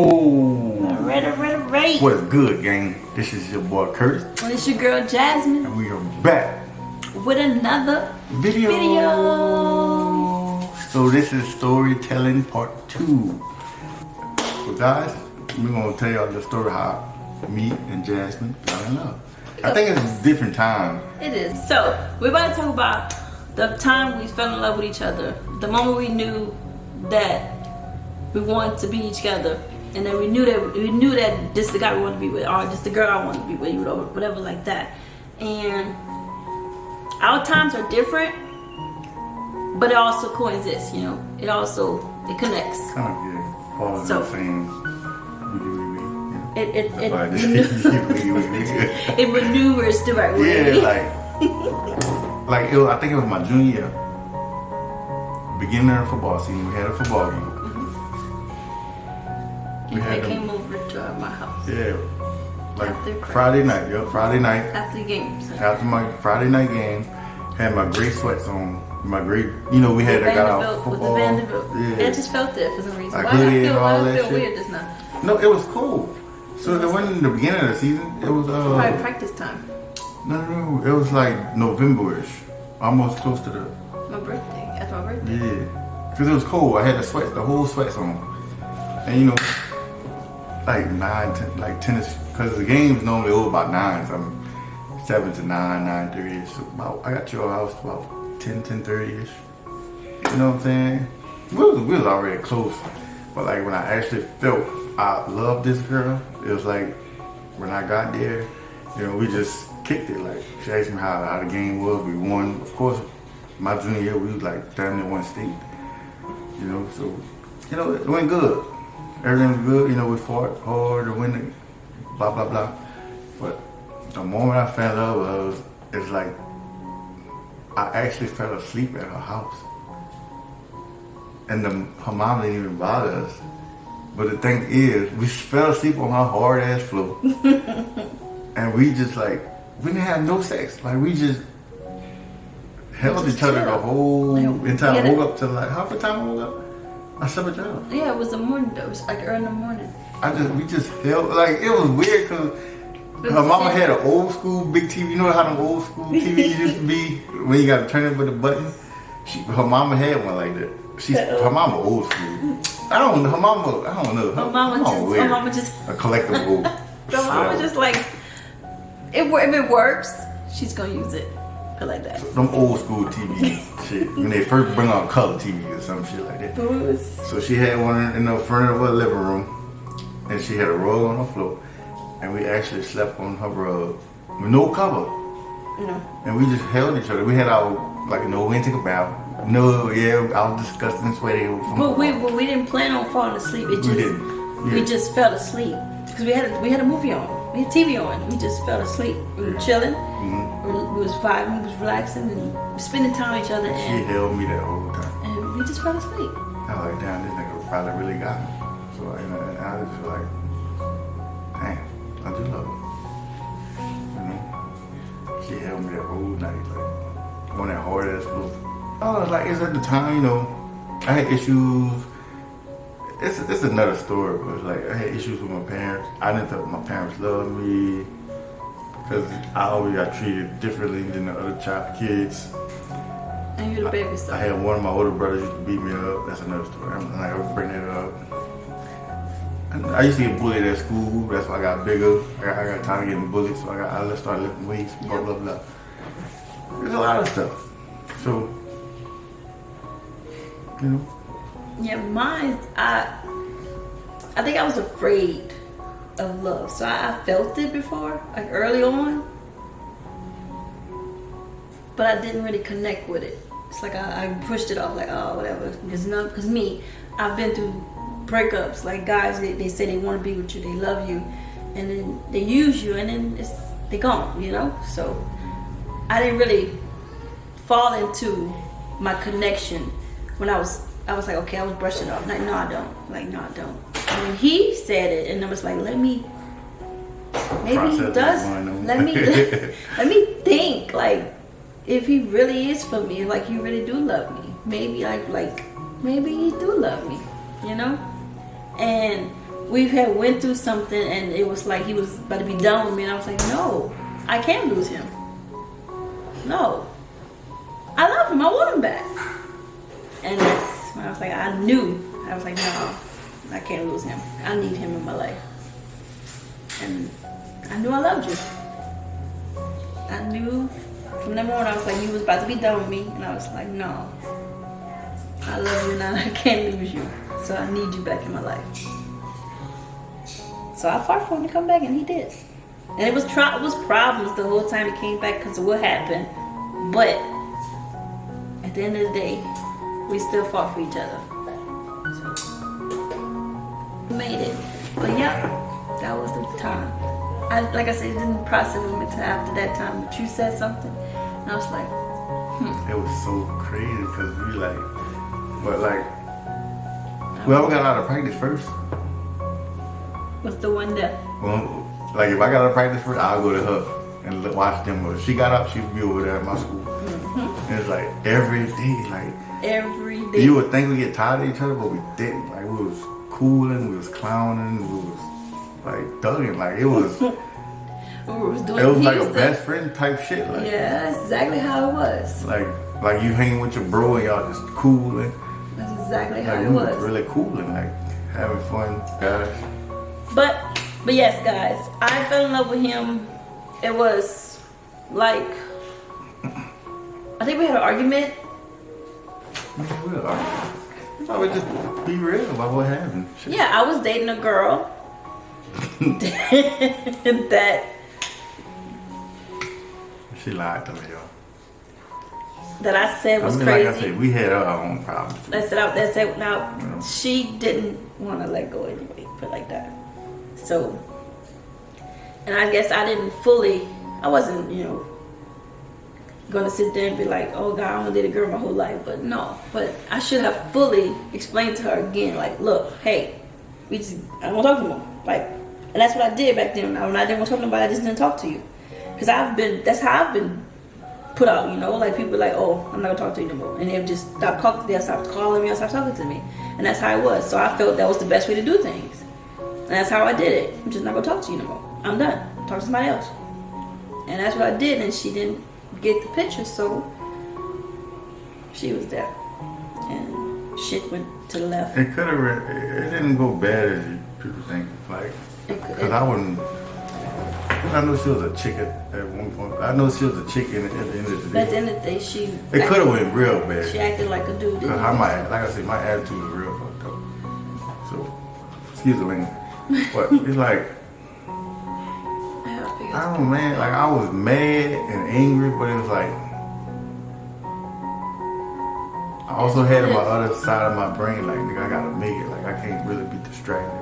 Alright. What's good, gang? This is your boy Curtis. And it's your girl Jasmine. And we are back with another video. So this is storytelling part 2. So guys, we're gonna tell y'all the story how me and Jasmine fell in love. I think it's a different time. It is. So we're about to talk about the time we fell in love with each other. The moment we knew that we wanted to be each other, and then we knew that this is the guy we wanted to be with, or just the girl I wanted to be with, or whatever like that. And our times are different, but it also coexists. You know, it connects. Kind of, yeah. Falls in the same. It maneuvers the right way. Yeah, I think it was my junior year, beginning of the football season. We had a football game. They came over to my house. Yeah, like Friday night. Yep, Friday night. After the game. So. After my Friday night game, had my gray sweats on. My gray, we had that got out football. With the Vanderbilt. Yeah, I just felt it for some reason. Like Why I feel weird just now? No, it was cold. So it wasn't in the beginning of the season. It was probably practice time. No, it was like November-ish, almost close to my birthday. After my birthday. Yeah, because it was cold. I had the whole sweats on, and like 9, 10, like tennis, because the game's normally over about 9, something 7 to 9, 9:30ish. So I got to your house about 10, 10:30ish. You know what I'm saying? We was already close, but like when I actually felt I loved this girl, it was like when I got there, we just kicked it. Like she asked me how the game was. We won, of course. My junior year, we was like damn near one state. So it went good. Everything was good. We fought hard to win it. Blah blah blah. But the moment I fell in love it's like I actually fell asleep at her house, and her mom didn't even bother us. But the thing is, we fell asleep on her hard ass floor, and we just we didn't have no sex. Like we just held each other the whole entire. I woke up till half the time I woke up, I slept with y'all. Yeah, it was the morning though. It was early in the morning. We just held it was weird because her mama had an old school big TV. You know how them old school TVs used to be when you got to turn it with a button. Her mama had one like that. Her mama old school. I don't know. Her mama, I don't know. Her mama just a collectible. Her mama just if it works, she's gonna use it. I like that. Them old school TV shit. When they first bring out color TV or some shit like that. So she had one in the front of her living room, and she had a rug on her floor, and we actually slept on her rug with no cover. No. And we just held each other. We had our we didn't take a bath. No, yeah, I was disgusting and sweaty. But we didn't plan on falling asleep. It just we just fell asleep because we had a movie on, we had TV on. We just fell asleep. We were chilling. Mm-hmm. We was vibing, we was relaxing, and spending time with each other. She held me that whole time, and we just fell asleep. I was like, damn, this nigga probably really got me. So and I was just like, damn, I do love her. She held me that whole night, on that hard ass floor. It's at the time, I had issues. It's another story, but I had issues with my parents. I didn't feel my parents loved me because I always got treated differently than the other kids. And you're the baby stuff. I had one of my older brothers used to beat me up. That's another story. I'm not gonna bring that up. I used to get bullied at school. That's why I got bigger. I got tired of getting bullied, so I started lifting weights. Blah blah blah. There's a lot of stuff. So. Yeah, mine. I think I was afraid of love, so I felt it before, early on, but I didn't really connect with it. It's I pushed it off, whatever. Because me, I've been through breakups. Guys, they say they want to be with you, they love you, and then they use you, and then they're gone. So I didn't really fall into my connection. When I was like, okay, I was brushing it off. No, I don't. No, I don't. And when he said it, and I was like, maybe he does. Let me think. If he really is for me, you really do love me. Maybe maybe he do love me. And we had went through something, and it was like he was about to be done with me, and I was like, no, I can't lose him. No, I love him. I want him back. And that's when I was like, I was like, no, I can't lose him. I need him in my life. And I knew I loved you. I knew from that moment I was like, you was about to be done with me, and I was like, no, I love you now. I can't lose you. So I need you back in my life. So I fought for him to come back, and he did. And it was problems the whole time he came back because of what happened. But at the end of the day, we still fought for each other. So we made it. But yeah, that was the time. Like I said, it didn't process with me until after that time. But you said something, and I was like, It was so crazy because we like, but like, whoever got out of practice first. what's the one that? Well, like if I got out of practice first, I'll go to her and watch them. But if she got up, she'd be over there at my school. And it's like every day, like Every day. you would think we get tired of each other, but we didn't. Like we was cooling, we was clowning, we was like thugging. Like it was, doing it was like a stuff. best friend type shit. Like Yeah, that's exactly how it was. like you hanging with your bro and y'all just cooling. That's exactly how Like it we was. was really cooling, like having fun, guys. But yes, guys, I fell in love with him. It was like, I think we had an argument. I would just be real about what happened. Shit. Yeah, I was dating a girl that She lied to me, y'all. I said was I mean, crazy. like I said, we had our own problems too. That's it. Now, You know? she didn't want to let go anyway, put it like that. So, and I guess I wasn't, going to sit there and be like, oh God, I only dated a girl my whole life. But no, but I should have fully explained to her again, like, look, hey, I don't want to talk to more. Like, and that's what I did back then. When I didn't want to talk to nobody, I just didn't talk to you. Because that's how I've been put out, like people like, oh, I'm not gonna talk to you anymore, and they'll just they'll stop calling me or stop talking to me, and that's how it was. So I felt that was the best way to do things, and that's how I did it. I'm just not gonna talk to you anymore. I'm done. Talk to somebody else, and that's what I did. And she didn't get the picture, so she was there, and shit went to the left. It could have. It didn't go bad as people think. Like, because I wouldn't. I know she was a chick at one point. I know she was a chick at the end of the day. At the end of the day, It could have went real bad. She acted like a dude. Cause like I said, my attitude was real fucked up. So, excuse the language, but it's like, I don't know, man. Like I was mad and angry, but it was like I also had on my other side of my brain, like, nigga, I gotta make it. Like I can't really be distracted.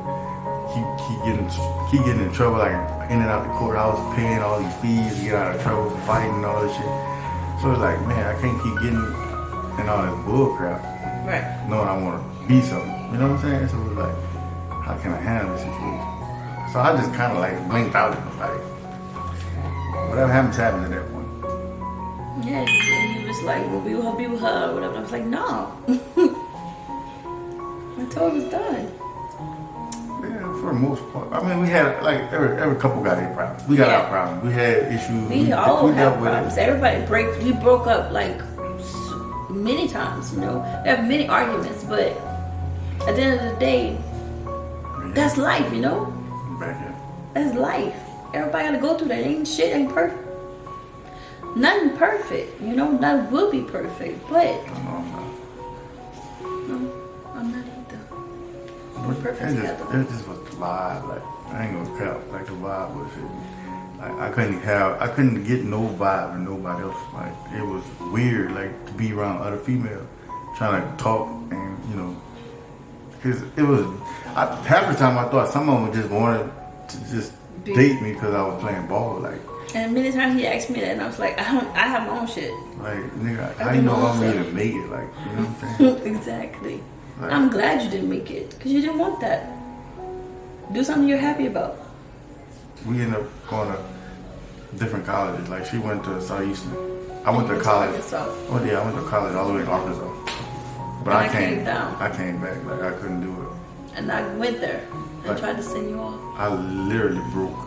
Keep getting in trouble, like in and out the courthouse, paying all these fees to get out of trouble, fighting and all this shit. So it's like, man, I can't keep getting in all this bull crap. Right. Knowing I want to be something. You know what I'm saying? So it was like, how can I handle this situation? So I just kind of like blinked out and was like, whatever happens at that point. Yeah, he was like, well, be with her, or whatever. I was like, no. I told him it was done. Yeah, for the most part. I mean, we had, like, every couple got their problems. We got our problems. We had issues. We all have dealt with problems. it. Everybody we broke up like many times, We have many arguments, but at the end of the day, that's life, Back here. That's life. Everybody gotta go through that. Shit ain't perfect. Nothing perfect, Nothing will be perfect, but I'm not. no, I'm not either. We're It perfect together. just was the vibe. Like, I ain't gonna cap. Like, the vibe was it. Like, I couldn't get no vibe with nobody else. Like, it was weird, like, to be around other females, trying to talk and, because it was, half the time I thought some of them just wanted to just date me because I was playing ball. Like, And many times he asked me that, and I was like, I have my own shit. like, nigga, how you know I'm gonna even make it? Like, you know what I'm saying? Exactly. Like, I'm glad you didn't make it, because you didn't want that. Do something you're happy about. we ended up going to different colleges. Like, she went to Southeastern. I went to college. Arkansas. Oh yeah, I went to college all the way in Arkansas. But And I I came came down. I came back. Like, I couldn't do it. And I went there and Like, tried to send you off. I literally broke.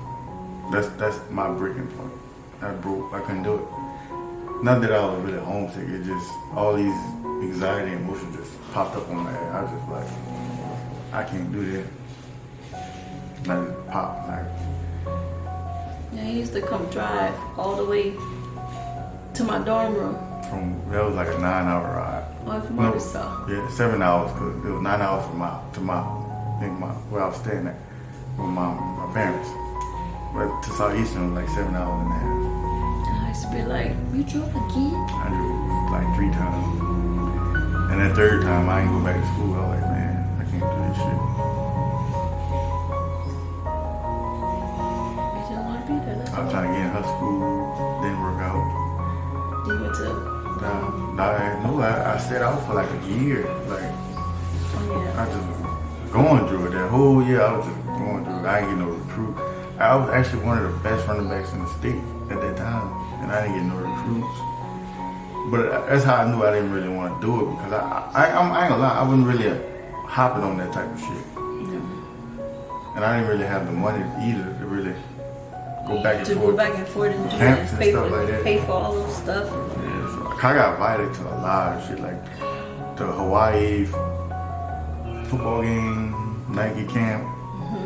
That's my breaking point. I broke. I couldn't do it. Not that I was really homesick. It just all these anxiety and emotions just popped up on my head. I was just like, I can't do this. Like it popped. Like Yeah, he used to come drive all the way to my dorm room. that was like a 9-hour ride. Oh, from No, Arkansas. yeah, 7 hours because it was 9 hours from where I was staying at with my parents. But to Southeastern was like 7 hours and a half. And I used to be like, you drove again? I drove like 3 times. And that third time I ain't go back to school. I was like, man, I can't do this shit. You didn't want to be there. That's I was all. trying to get in her school, didn't work out. You went to, I set out for like a year. Like yeah. I just was going through it. That whole year I was just going through it. I didn't get no recruit. I was actually one of the best running backs in the state at that time, and I didn't get no recruits. But that's how I knew I didn't really want to do it because I ain't gonna lie, I wasn't really hopping on that type of shit, and I didn't really have the money either to really go back and To forth. go back and forth and do Camps that, and stuff like that. pay for all those stuff. Yeah, so I got invited to a lot of shit, like the Hawaii football game, Nike camp,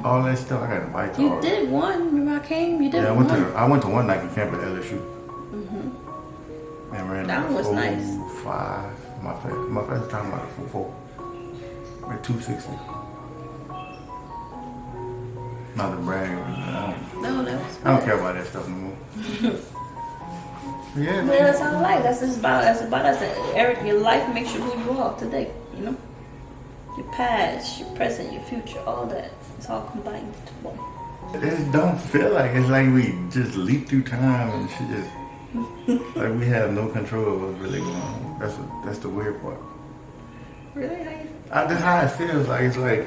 all that stuff. I got invited to all You did one. Remember I came? You did Yeah, one. I went to one Nike camp at LSU. And ran That like one was nice. 4.5. My first time like 4.4. Like 260. Not to brag. No, that was I don't good. care about that stuff no more. Yeah, But man. that's our life. That's about us. Eric, your life makes you who you are today. You know, your past, your present, your future, all that. It's all combined into one. It just don't feel like it's like we just leap through time and shit just like we have no control of what's really going on. That's the weird part. Really? How you? That's how it feels. Like it's like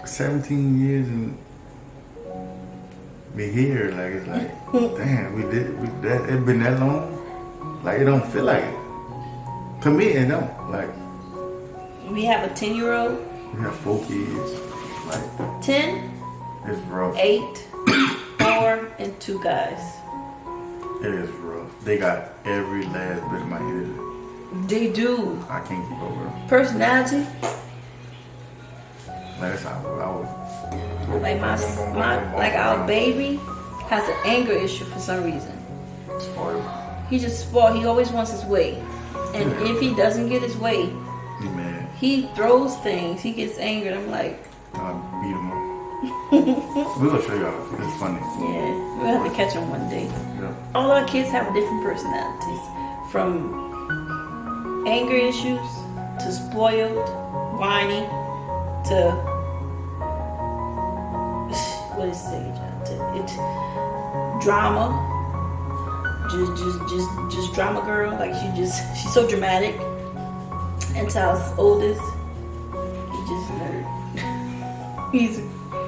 17 years and we here. Like it's like, damn, it been that long. Like it don't feel like it. To me, it don't. Like We have a 10-year-old, we have 4 kids. Like 10, it's rough. 8, 4, and 2 guys. It is rough. They got every last bit of my energy. They do. I can't keep up with them. Personality. Like that's how I was. Like like our baby has an anger issue for some reason. Spoiled. He just spoiled. He always wants his way, and if he doesn't get his way, You mad? he throws things. He gets angered. I'm like, I beat him up. We're gonna show y'all. It's funny. yeah, we'll have to catch him one day. Yeah. All our kids have different personalities, from anger issues to spoiled, whiny, to what is it? It's drama. Just drama girl. Like she's so dramatic. And to our oldest, he's just a nerd. He's a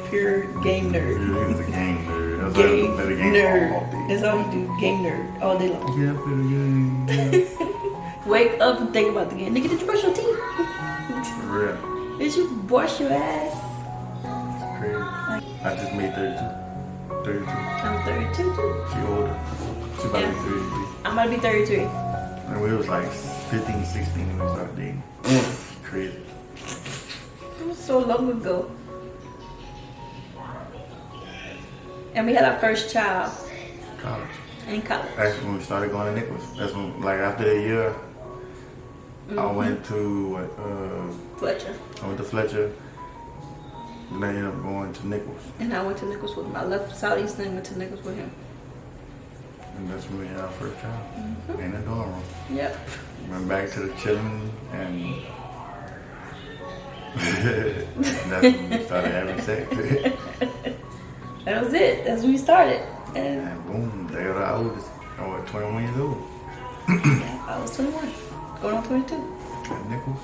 pure game nerd. Yeah, he's a game nerd. That's Game why I play the game nerd. all day. That's all he do. Game nerd all day long. Yeah, I play the game. Yeah. Wake up and think about the game. Nigga, did you brush your teeth? For real. Did you wash your ass? It's crazy. I just made 32. 32. I'm 32 too. She older. She about to Yeah. be 33. I'm about to be 33. And we was like 15, 16 when we started dating. Crazy. It was so long ago. And we had our first child College. in college. Actually, when we started going to Nichols, that's when, like after that year, I went to Fletcher. Fletcher. Then I ended up going to Nichols, And I went to Nichols with him. I left Southeastern and went to Nichols with him. and that's when we had our first child in the dorm room. Yep. Went back to the chilling, and that's when we started having sex. That was it. That's when we started. And And boom, they were the oldest. I was 21 years old yeah, I was 21. Going on 22. at Nichols.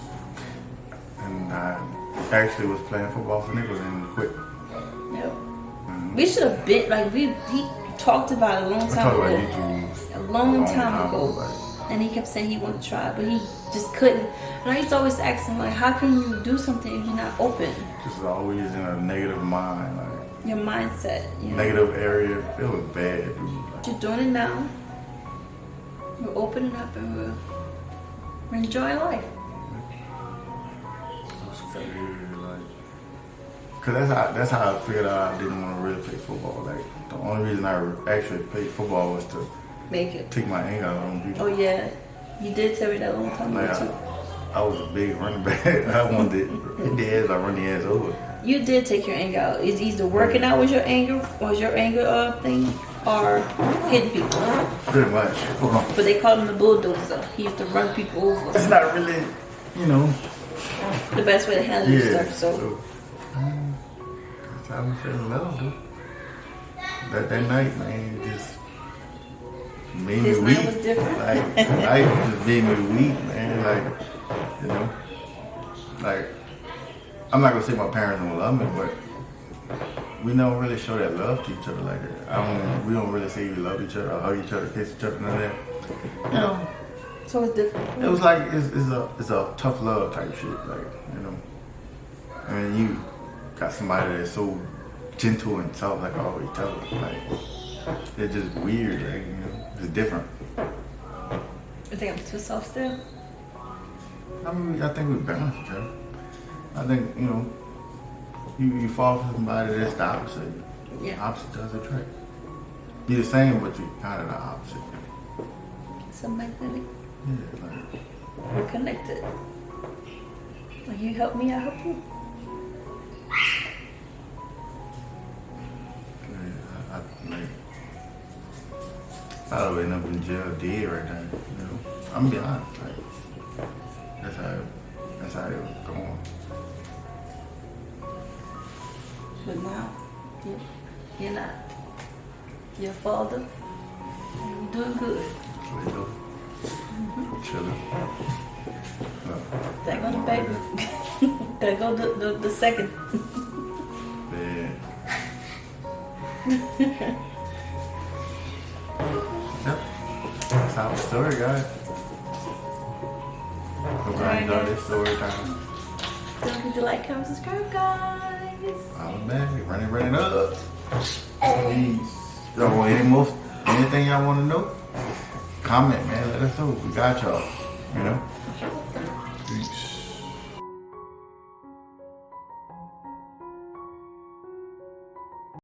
And I actually was playing football for Nichols and quit. Yep. We should have been, like, he talked about it a long I time talked about ago. YouTube A long time ago. like, And he kept saying he wanted to try, but he just couldn't. And I used to always ask him, like, how can you do something if you're not open? Just always in a negative mind, like Your mindset. You know? negative area. It was bad, dude. Like, You're doing it now. We're opening up and we're enjoying life. Cause that's how I figured out I didn't want to really play football. Like the only reason I actually played football was to Make it. take my anger out on people. Oh yeah, you did tell me that a long time Like ago too. I was a big running back. I wanted hit the ass, I run the ass over. You did take your anger out. It's either working out with your anger, or your anger thing, or hitting people. Pretty much. But they called him the bulldozer. He used to run people over. It's not really, you know. The best way to handle your stuff. So That's how we fell in love, dude. That night, man, just made me this weak. night was different. Like, the night just made me weak, man. Like, you know, like, I'm not gonna say my parents don't love me, but we don't really show that love to each other like that. We don't really say we love each other, or hug each other, kiss each other, none of that. You know, So it's different. it was like it's a tough love type shit, like, you know. I mean, you got somebody that's so gentle and soft, like I always tell them, like it's just weird, like, you know, it's different. You think I'm too soft still? I mean, I think we balance each other. I think, you know, you fall for somebody that's the opposite. Yeah. Opposite does attract. You're the same, but you're kind of the opposite. So magnetic. Yeah, like, We're connected. Like you help me, I help you. yeah, I would end up in jail dead right now. You know, I'm gonna be honest. Like, that's how it was going. But now, you're not. You're a father. You're doing good. You know, chilling. There go the baby. There go the second. Man. Yep. That's how the story got. Hope I enjoyed this story time. Don't forget to like, comment, subscribe, guys. I'm back. Running up. Peace. Y'all want anything y'all want to know? Comment, man. Let us know. We got y'all. You know?